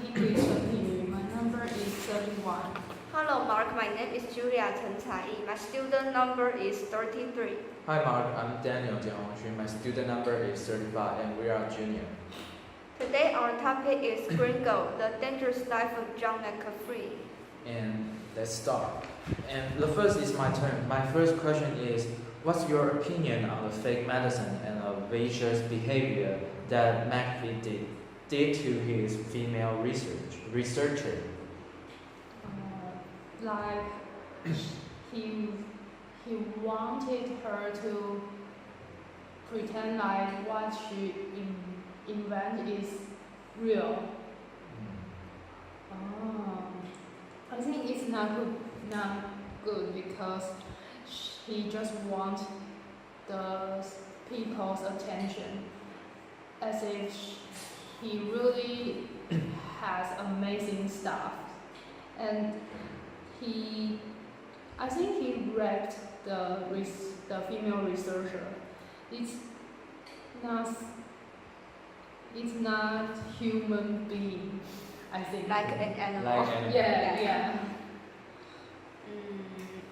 continue with the theory. My number is 31. Hello, Mark. My name is Julia Chen Cai. My student number is 33. Hi Mark, I'm Daniel Jiang Hongxun. My student number is 35 and we are junior. Today our topic is Gringo, the dangerous life of John McAfee. And let's start. And the first is my turn. My first question is, what's your opinion on the fake medicine and the vicious behavior that McAfee did to his female researcher? Like he wanted her to pretend like what she invent is real. I think it's not good because he just wants the people's attention, as if he really has amazing stuff, and I think he raped the female researcher. It's not human being, I think. Like an animal. Like an animal. Yeah.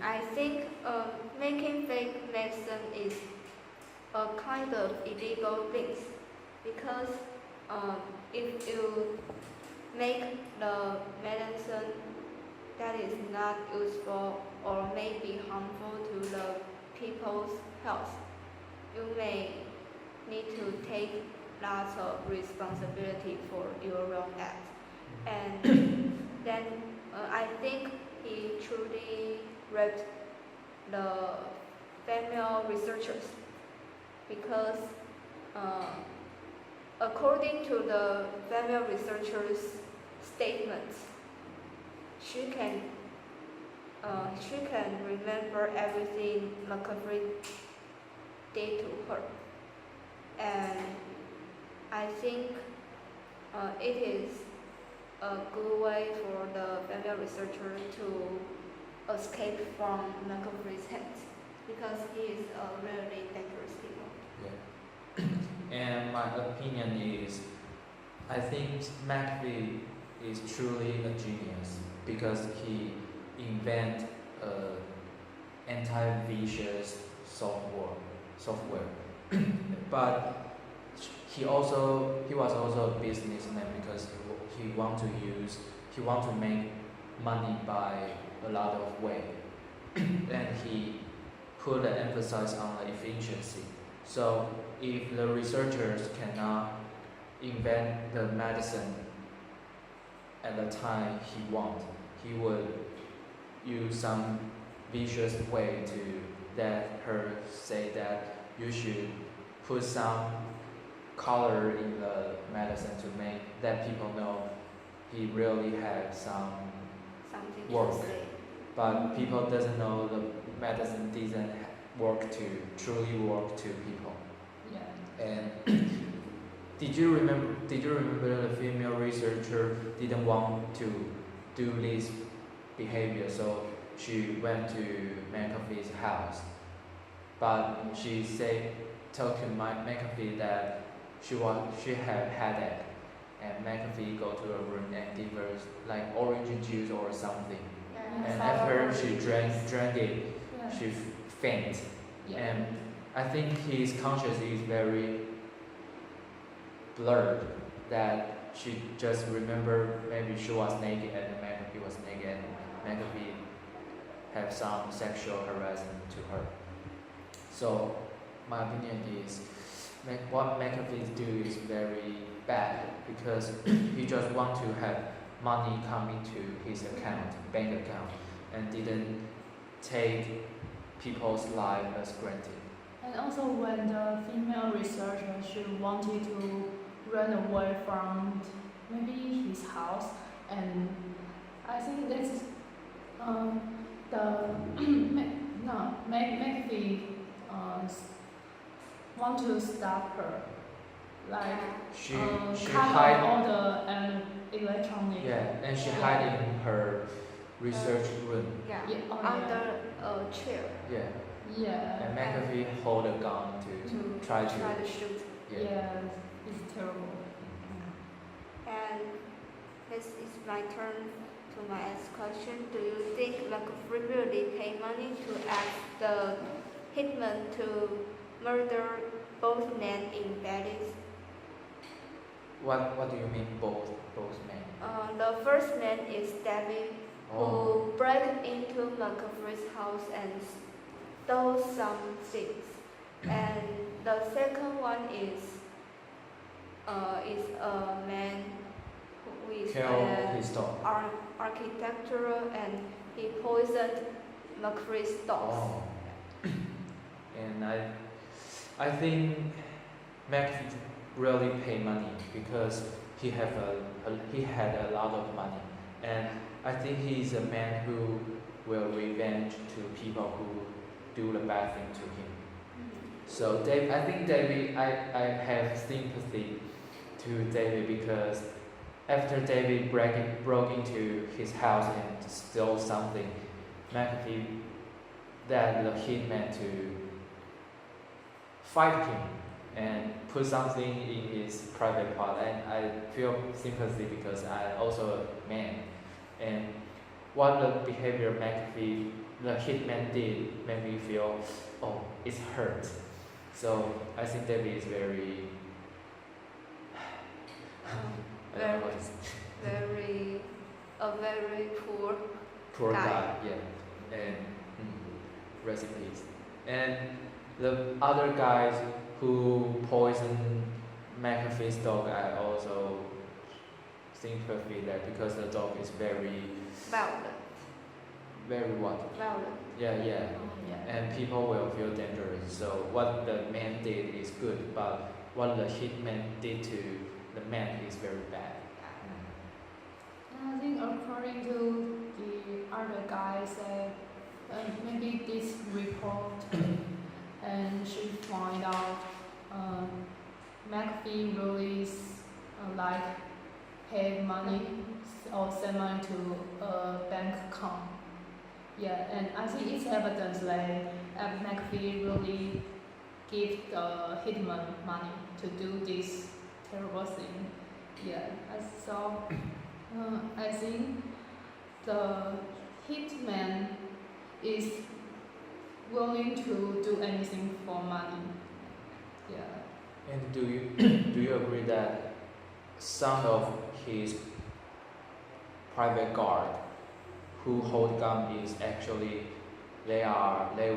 I think making fake medicine is a kind of illegal thing because if you make the medicine that is not useful or may be harmful to the people's health, you may need to take lots of responsibility for your wrong act. And then I think he truly raped the female researchers because according to the female researchers' statements, she can remember everything McAfee did to her, and I think it is a good way for the female researcher to escape from McAfee's hands because he is a really dangerous people. Yeah. And my opinion is, I think McAfee is truly a genius because he invented anti-vicious software. But he was also a businessman because he want to make money by a lot of way, and he put the emphasis on the efficiency. So if the researchers cannot invent the medicine at the time he want, he would use some vicious way to let her say that you should put some color in the medicine to make that people know he really had some Something work. to say. But people doesn't know the medicine didn't truly work to people. Yeah. And did you remember the female researcher didn't want to do this behavior, so she went to McAfee's house, but she told to McAfee that she had headache, and McAfee go to her room and give her like orange juice or something, and after she drank it, she faint. Yeah. And I think his conscience is very blurred, that she just remember maybe she was naked and McAfee was naked and McAfee have some sexual harassment to her. So my opinion is what McAfee do is very bad because he just want to have money coming to his bank account, and didn't take people's life as granted. And also when the female researcher, she wanted to run away from maybe his house, and I think that's McAfee want to stop her, like She cut hide. off all the electronic. Yeah, and she hide in her research room. Yeah, Yeah, under a chair Yeah, Yeah. and McAfee hold a gun to try to. shoot. Yeah. Yeah, it's terrible. And his my turn to my next question. Do you think McAfee really pay money to ask the hitman to murder both men in Paris? What do you mean both men? The first man is David, Oh, who broke into McAfee's house and stole some things. And the second one is a man who is kill an his dog. architectural and he poisoned McAfee's dogs. Oh. And I think McAfee really pay money because he had a lot of money, and I think he's a man who will revenge to people who do the bad thing to him. So I think David, I have sympathy to David because after David broke into his house and stole something, McAfee that the hitman to fight him and put something in his private part, and I feel sympathy because I also a man, and what the behavior McAfee, the hitman did made me feel, oh, it's hurt. So I think David is very, I don't know what it's very poor. poor Guy. guy, yeah, and rest in peace. And the other guys who poisoned McAfee's dog, I also sympathy that because the dog is very what? Violent. Yeah. Yeah. And people will feel dangerous. So what the man did is good, but what the hitman did to the man is very bad. And I think according to the other guy said, maybe this report and she find out McAfee really like pay money or send money to a bank account. Yeah, and I think it's evidence that McAfee really give the hitman money to do this terrible thing. Yeah, I think the hitman is willing to do anything for money. Yeah. And do you agree that some of his private guard who hold gun is actually they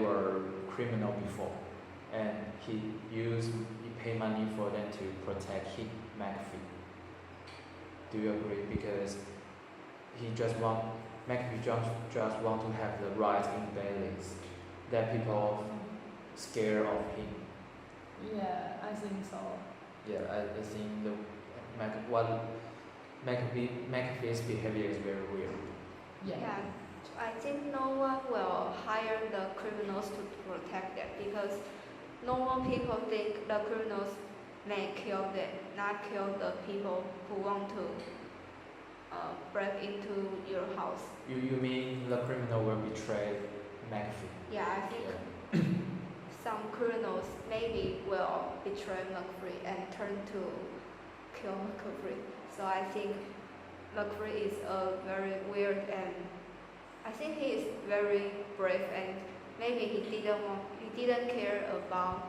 were criminal before, and he pay money for them to protect him, McAfee. Do you agree? Because McAfee just want to have the right imbalance that people scared of him. Yeah, I think so. Yeah, I think McAfee's behavior is very weird. Yeah. I think no one will hire the criminals to protect them because normal people think the criminals may kill them, not kill the people who want to break into your house. You mean the criminal will betray McAfee? Yeah, I think some criminals maybe will betray McAfee and turn to kill McAfee. So I think McAfee is a very weird and I think he is very brave and maybe he didn't care about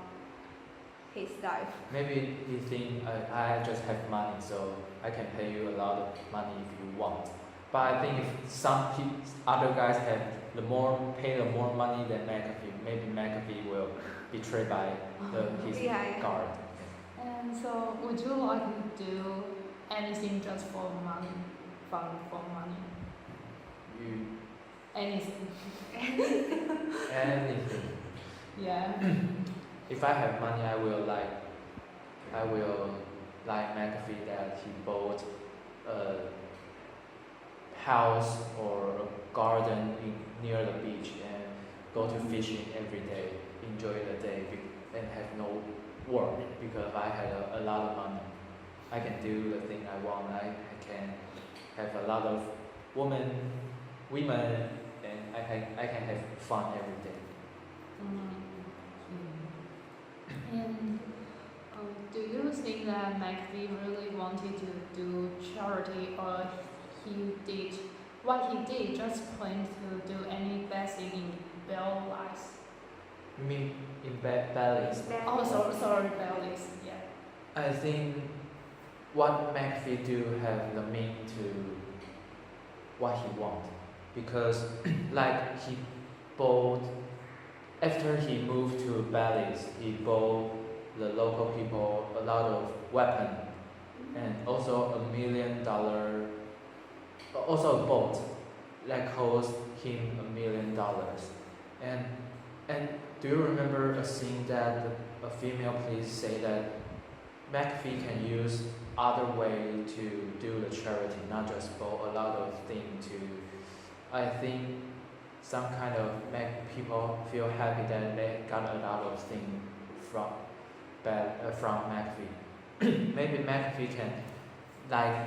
his life. Maybe he think I just have money, so I can pay you a lot of money if you want. But I think if some other guys pay the more money than McAfee, maybe McAfee will betray by his Yeah. guard. And so, would you like to do anything just for money? For money? Anything? Anything. Yeah. If I have money, I will like McAfee that he bought a house or a garden near the beach and go to fishing every day, enjoy the day and have no work because I had a lot of money. I can do the thing I want. I can have a lot of women, and I can have fun every day. And do you think that McAfee really wanted to do charity, or what he did just planned to do any bad thing in Bell lives. You mean in Bally's? Oh, sorry, Bellies. Yeah. I think what McAfee do have the mean to what he want, because like he bought after he moved to Bally's, he bought the local people a lot of weapon and also $1 million, also a boat that cost him $1 million. And do you remember a scene that a female police say that McAfee can use other way to do the charity, not just buy a lot of things to. I think some kind of make people feel happy that they got a lot of things from from McAfee. Maybe McAfee can, like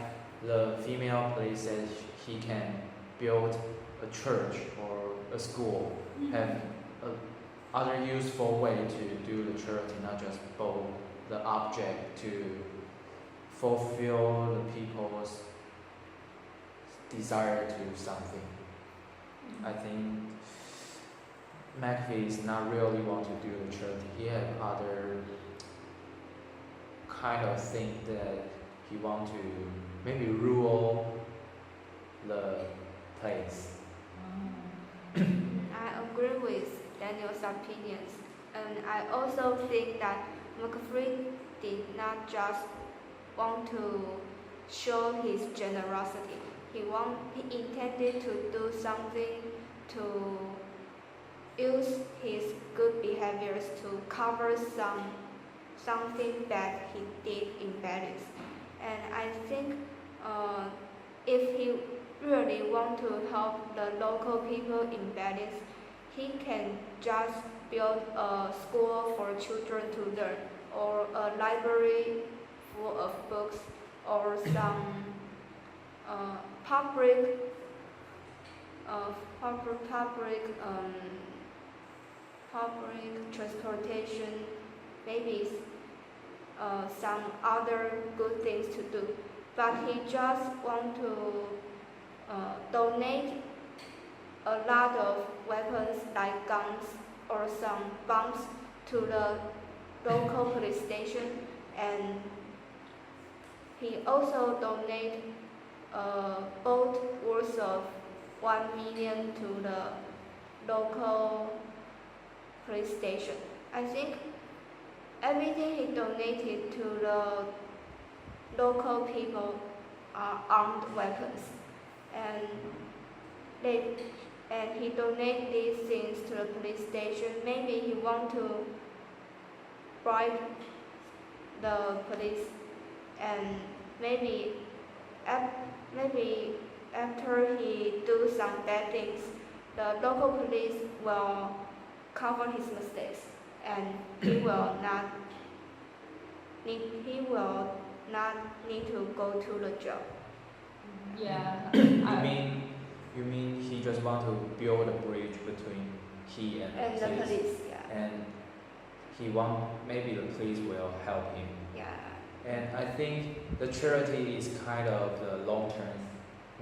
the female police says, he can build a church or a school, have other useful way to do the charity, not just buy the object to fulfill the people's desire to something. I think McAfee is not really want to do the charity. He have other kind of thing that he want to maybe rule the place. I agree with Daniel's opinions, and I also think that McAfee did not just want to show his generosity. He intended to do something to use his good behaviors to cover something bad he did in Paris. And I think if he really want to help the local people in Paris, he can just build a school for children to learn, or a library full of books, or some public transportation, maybe some other good things to do. But he just want to donate a lot of weapons like guns or some bombs to the local police station, and he also donate a boat worth of 1 million to the local police station. I think everything he donated to the local people are armed weapons, and he donate these things to the police station. Maybe he want to bribe the police, and maybe after he do some bad things, the local police will cover his mistakes, and he will not need to go to the jail. Yeah. You mean he just want to build a bridge between he and And the police, yeah. and he want maybe the police will help him. Yeah. And I think the charity is kind of the long-term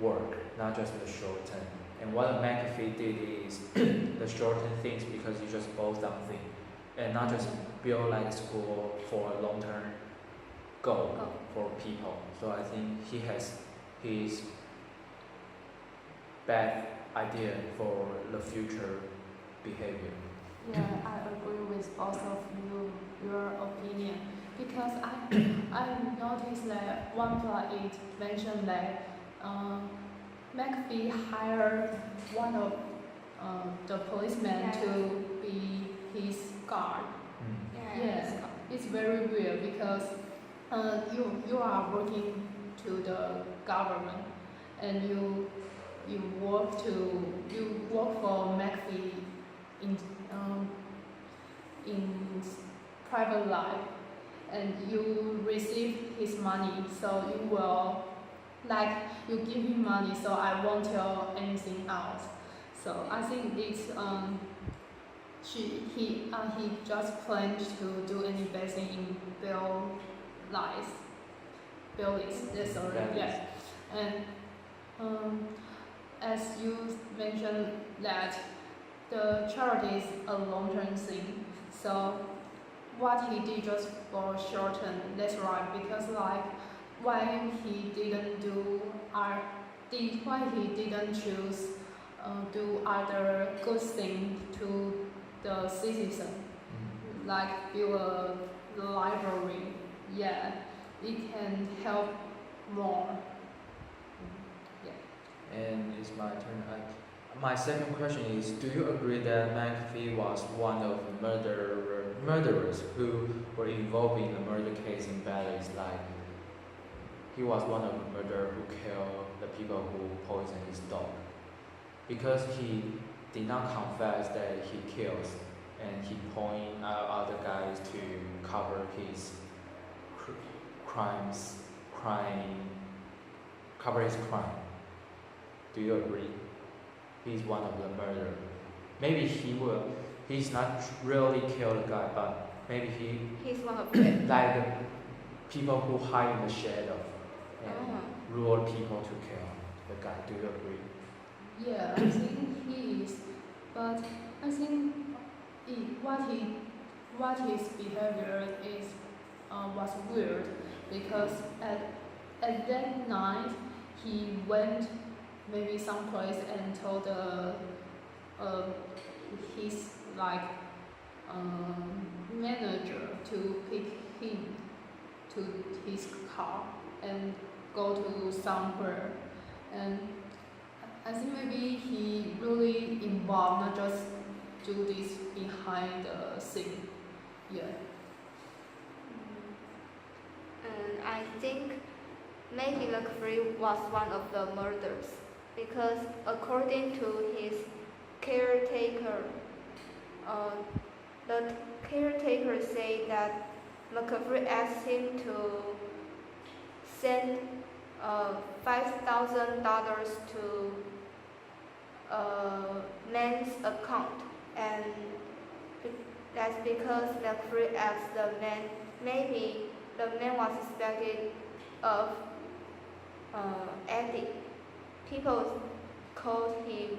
work, not just the short-term. And what McAfee did is the short-term things, because you just bought something, and not just build like school for a long-term goal for people. So I think he has his bad idea for the future behavior. Yeah, I agree with both of your opinion, because I noticed that 1+8 mentioned that McAfee hired one of the policemen to be his guard. Yes, it's very weird because you are working to the government, and you work for McAfee in private life, and you receive his money, so you will you give him money, so I won't tell anything else. So I think it's he just planned to do any bad thing in Bill is yes, and Um, as you mentioned that the charity is a long-term thing, so what he did just for short term, that's right, because like why he didn't do why he didn't choose do other good thing to the citizen, like build a library, yeah, it can help more. Yeah. And it's my turn. My second question is: do you agree that McAfee was one of the murderers who were involved in the murder case in Belize? Like he was one of the murderers who killed the people who poisoned his dog, because he did not confess that he kills, and he point out other guys to cover his crimes, cover his crime. Do you agree? He's one of the murderers. Maybe he's not really killed the guy, but maybe He's one of them. like the people who hide in the shadow and Oh. lure people to kill the guy. Do you agree? Yeah, I think he is, but I think what his behavior is was weird, because at that night he went maybe someplace and told uh, his like manager to pick him to his car and go to somewhere, and I think maybe he really involved, not just do this behind the scene. Yeah. And I think maybe McFree was one of the murderers, because according to his caretaker, the caretaker said that McCaffrey asked him to send $5,000 to a man's account, and that's because McCaffrey asked the man. Maybe the man was suspected of Eddie. People called him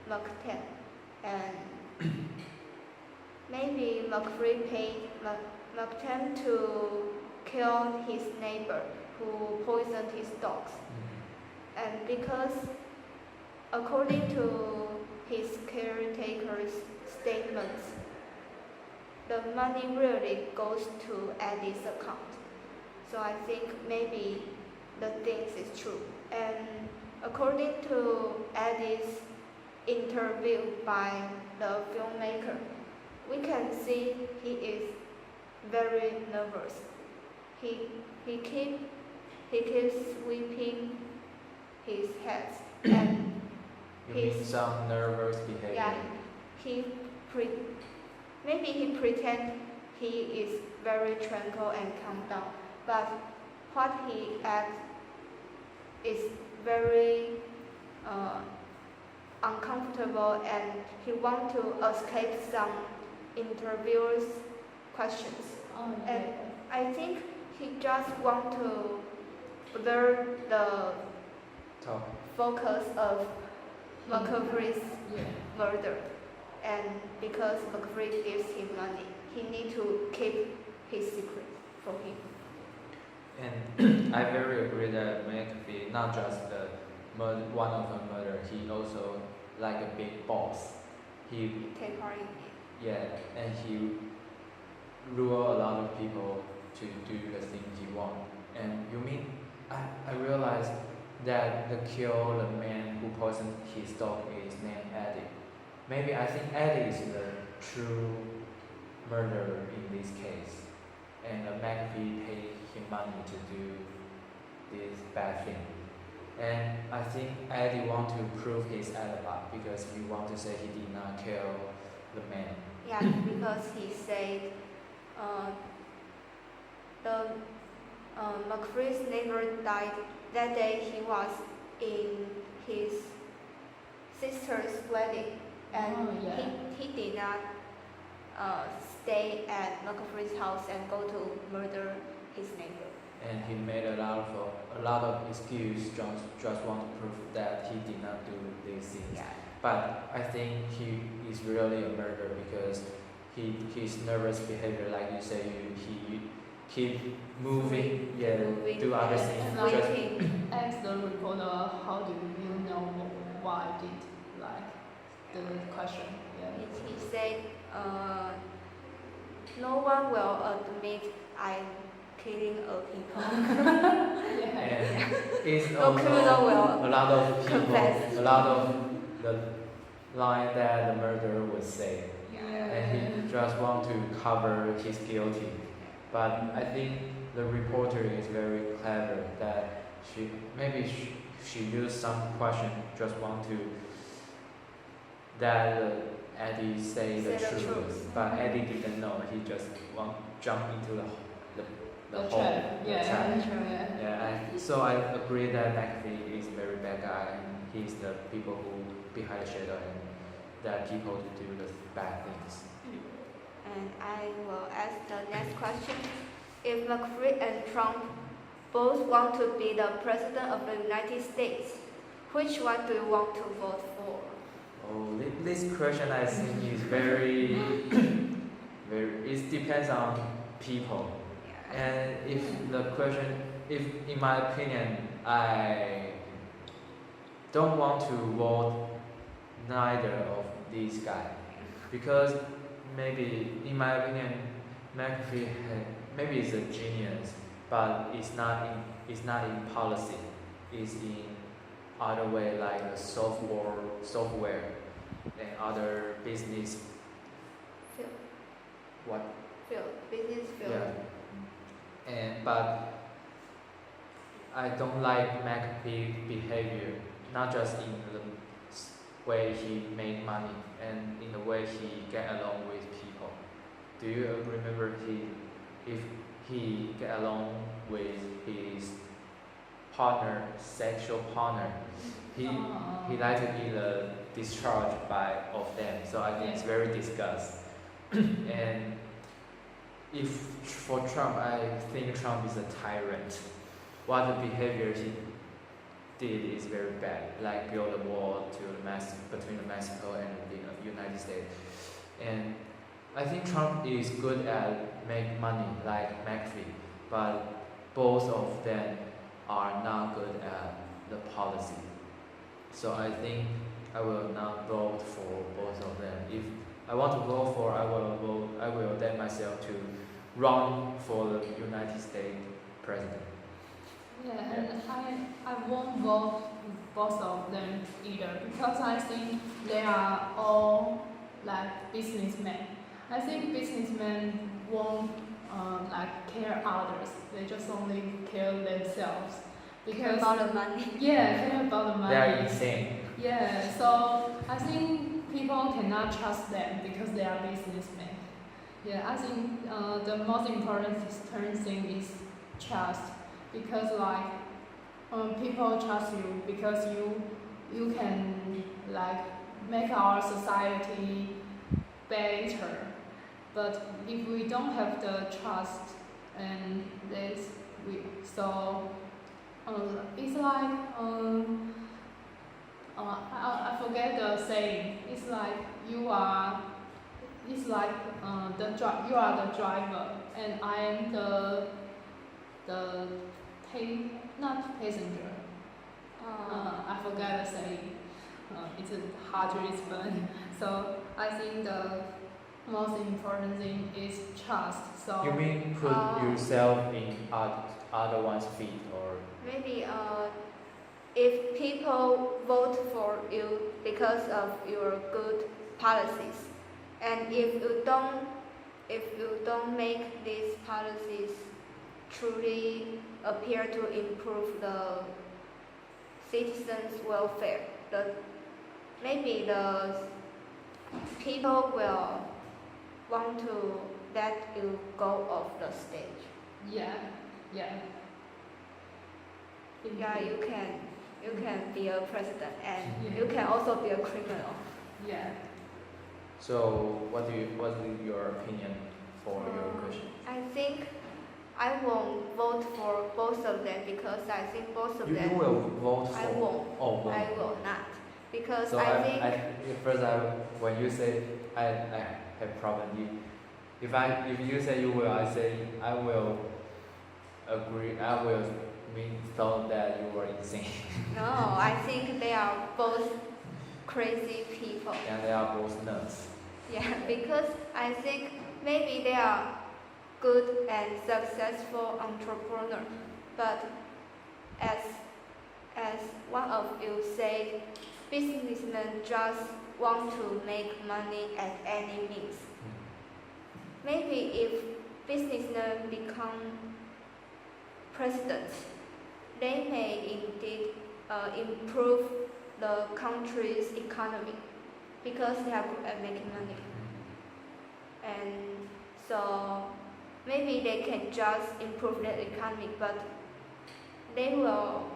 McTen, and maybe McFree paid McTen to kill his neighbor who poisoned his dogs. And because according to his caretaker's statements, the money really goes to Eddie's account. So I think maybe the things is true. And according to Eddie's interview by the filmmaker, we can see he is very nervous. He keeps sweeping his head, and You mean some nervous behavior? yeah, maybe he pretend he is very tranquil and calm down, but what he acts is very uncomfortable, and he want to escape some interviewers' questions. Oh, And yeah. I think he just want to blur the Talk. focus of McCaffrey's Yeah. murder, and because McCaffrey gives him money, he need to keep his secret for him. And I very agree that McAfee not just one of the murder, he also like a big boss. He Take part in it. yeah, and he lure a lot of people to do the things he want. And you mean I realized that the man who poisoned his dog is named Eddie. Maybe I think Eddie is the true murderer in this case, and McAfee paid him money to do this bad thing. And I think Eddie want to prove his alibi because he want to say he did not kill the man. Yeah, because he said the McCaffrey's neighbor died that day. He was in his sister's wedding, and Oh, yeah. he did not stay at McCaffrey's house and go to murder his neighbor. and he made a lot of excuse just want to prove that he did not do these things. Yeah. But I think he is really a murderer because his nervous behavior, like you say, he keep moving, yeah, Moving do other and things. like- Just, waiting. Ask the reporter, how do you know why I did like the question? Yeah. He said, no one will admit I'm killing a people. Yeah. and it's No criminal also will a lot of people, confess. a lot of the line that the murderer would say, and he just want to cover his guilty. But I think the reporter is very clever that she used some question just want to that Eddie say the truth, but Eddie didn't know. He just want jump into the hole. trap. the Yeah. trap. Yeah. Yeah, so I agree that McAfee is a very bad guy, and he's the people who behind the shadow and that people to do the bad things. And I will ask the next question. If McAfee and Trump both want to be the president of the United States, which one do you want to vote for? Oh, this question I think is very, it depends on people. Yeah. And if the question, if in my opinion, I don't want to vote neither of these guys because maybe in my opinion, McAfee maybe is a genius, but it's not in policy. It's in other way like the software and other business. Field. What? Business field. Yeah. But I don't like McAfee behavior, not just in the way he make money and in the way he get along with people. Do you remember if he get along with his partner, sexual partner, he like to be the discharge of them. So I think it's very disgust. And if for Trump, I think Trump is a tyrant. What the behavior he did is very bad, like build a wall between Mexico and the United States. And I think Trump is good at make money like McAfee, but both of them are not good at the policy. So I think I will not vote for both of them. If I want to vote for, I will let myself to run for the United States president. Yeah, and I won't vote both of them either because I think they are all like businessmen. I think businessmen won't like care others. They just only care themselves. Care about the money. Yeah, care about the money. They are insane. Yeah, so I think people cannot trust them because they are businessmen. Yeah, I think the most important thing is trust because like people trust you because you can like make our society better. But if we don't have the trust and this so it's like I forget the saying. It's like you are you are the driver and I am the not passenger. I forgot the saying. It's hard to explain. So I think the most important thing is trust. So You mean put yourself in other one's feet or? Maybe if people vote for you because of your good policies, and if you don't make these policies truly appear to improve the citizens' welfare, maybe the people will want to let you go off the stage. yeah. Yeah, you can be a president and Yeah. you can also be a criminal. Yeah. So what is your opinion for your question? I think I won't vote for both of them because I think both of You them. will vote for. I won't. Oh, won't. I will not because So I think. when you say I have problem. If you say you will, I say I will agree. I will thought that you were insane. No, I think they are both crazy people. And they are both nuts. Yeah, because I think maybe they are good and successful entrepreneur, but as one of you said, businessmen just want to make money at any means. Maybe if businessmen become president, they may indeed improve the country's economy because they are good at making money. And so maybe they can just improve their economy, but they will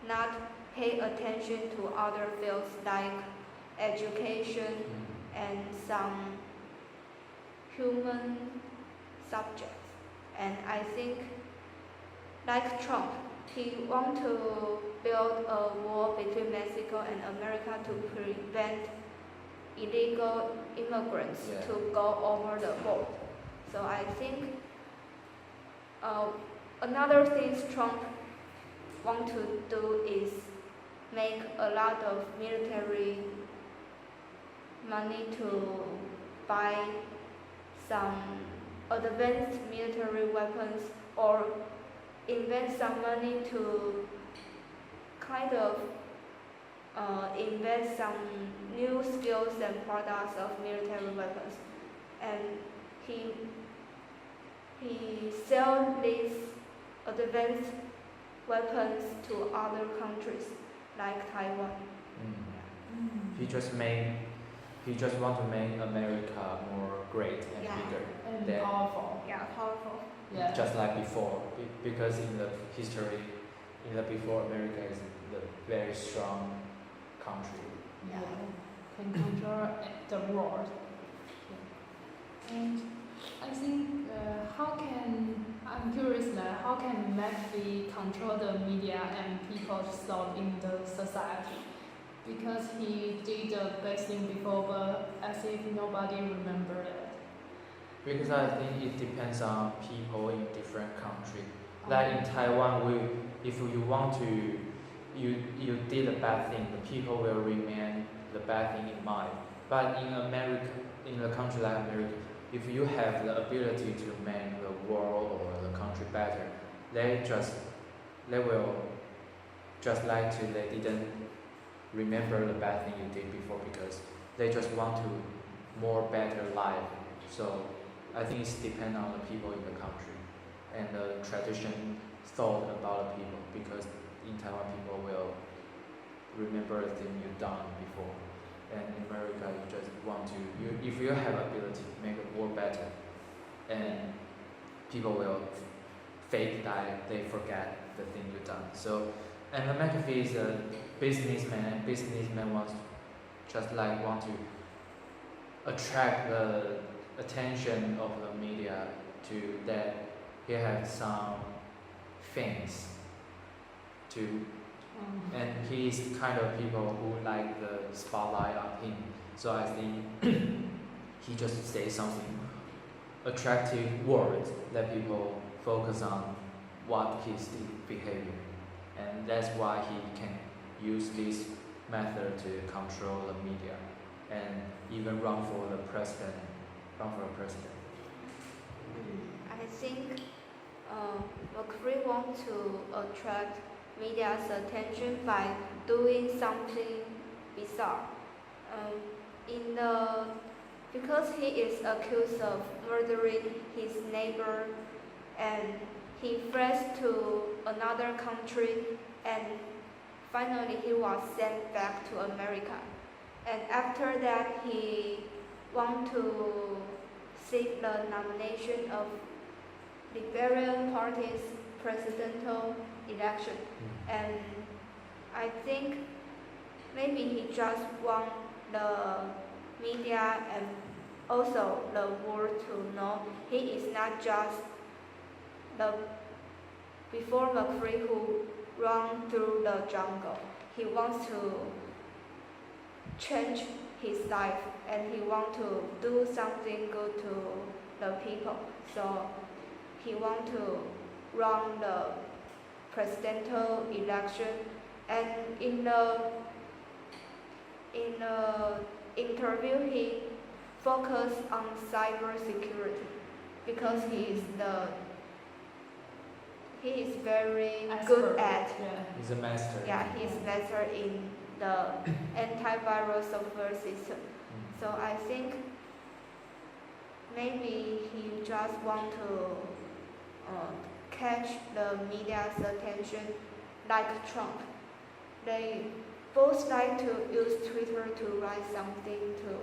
not pay attention to other fields like education and some human subjects. And I think, like Trump, he wants to build a wall between Mexico and America to prevent illegal immigrants to go over the border. So I think another thing Trump wants to do is make a lot of military money to buy some advanced military weapons or invest some money to kind of invest some new skills and products of military weapons, and he sells these advanced weapons to other countries like Taiwan. He just want to make America more great and bigger. And Then- powerful. Yeah, powerful. Yeah. Just like before, because in the history, before America is the very strong country. Yeah. Can control the world. And I think I'm curious that how can McAfee control the media and people's thought in the society? Because he did the best thing before, but as if nobody remembered it. Because I think it depends on people in different countries. Like in Taiwan, if you want to, you did a bad thing, the people will remain the bad thing in mind. But in America, in a country like America, if you have the ability to make the world or the country better, they will just like to, they didn't remember the bad thing you did before because they just want to more better life. So I think it's depend on the people in the country and the tradition thought about the people, because in Taiwan people will remember the thing you've done before, and in America you just want to, if you have ability to make the world better, and people will fake that they forget the thing you've done. So, and McAfee is a businessman, and businessman want to attract the attention of the media to that he has some things to, and he's kind of people who like the spotlight on him. So I think he just say something attractive words that people focus on what his behavior, and that's why he can use this method to control the media and even run for the president. I think McCree wants to attract media's attention by doing something bizarre. Because he is accused of murdering his neighbor, and he fled to another country, and finally he was sent back to America. And after that, he want to seek the nomination of Liberal Party's presidential election. And I think maybe he just want the media and also the world to know he is not just the before McFree who run through the jungle. He wants to change his life and he wants to do something good to the people. So he wants to run the presidential election, and in the interview he focused on cyber security because he is very good Expert. at He's a master. he is master in the antiviral software system. Mm. So I think maybe he just want to catch the media's attention like Trump. They both like to use Twitter to write something to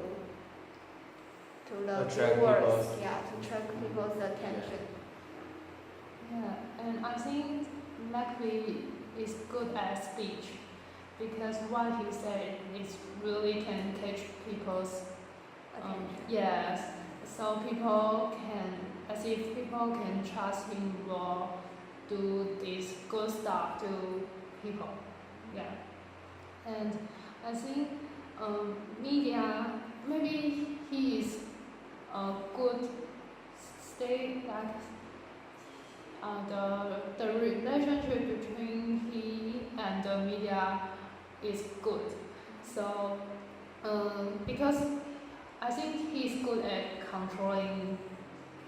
the Attract viewers, people's- to attract people's attention. Yeah, and I think McAfee is good at speech because what he said is really can catch people's yes. So people can, as if people can trust him will do this good stuff to people. Yeah, and I think media maybe he is a good state like the relationship between he and the media is good. So because I think he's good at controlling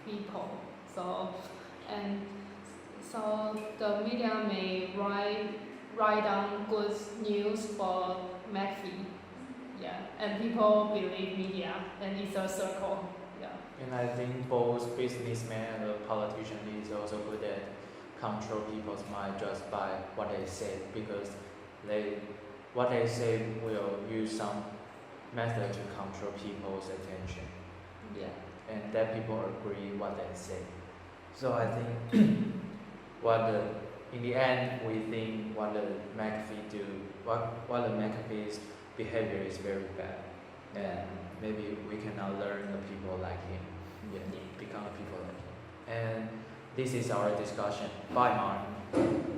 people. So the media may write down good news for McAfee. Yeah, and people believe media, and it's a circle. Yeah. And I think both businessmen and the politician is also good at control people's mind just by what they say, because what they say will use some method to control people's attention, Yeah. and that people agree what they say. So I think in the end we think what the McAfee's behavior is very bad, and maybe we cannot learn the people like him. Yeah, become the people like him. And this is our discussion. Bye, Martin.